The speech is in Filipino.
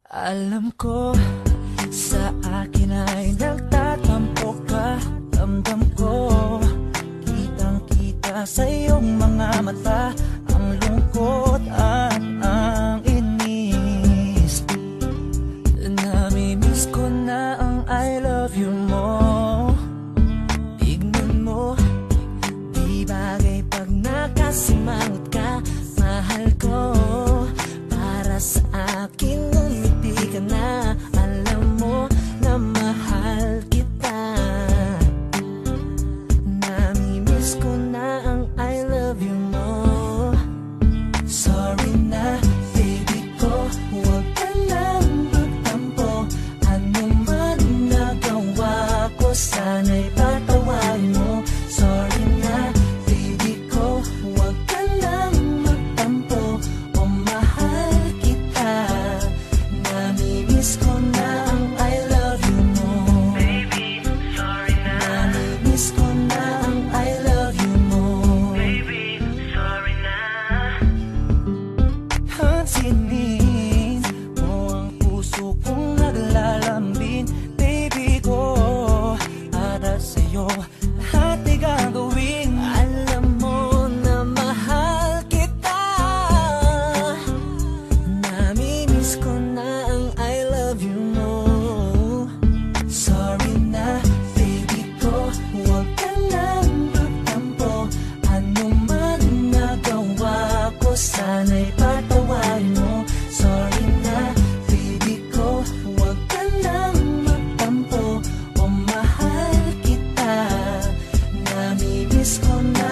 Alam ko, sa akin ay nagtatampo ka. Ramdam ko, kitang-kita sa iyong mga mata ang lungkot at ang inis. Namimiss ko na ang I love you mo. Tignan mo, di bagay pag nakasimangot ka. Mahal ko, para sa akin ngumiti ka na. Alam mo na mahal kita. Namimiss ko na ang I love you mo. Sorry na, baby ko, huwag ka lang magtampo. Ano man nagawa ko, sana'y patawarin mo. Sorry na, baby ko, huwag ka lang magtampo. O mahal kita, namimiss ko na ang I love you mo. Baby, sorry na. Namimiss ko na ang I love you mo. Baby, sorry na. Hansinin mo ang puso kong naglalambing. Baby ko, para sa'yo lahat ay gagawin. Alam mo na mahal kita. Namimiss ko na ang I love you mo. Sorry na, baby ko, huwag ka lang magtampo. Ano man nagawa ko, sana'y patawarin mo. Sorry na, baby ko, huwag ka lang magtampo. O mahal kita, namimiss ko na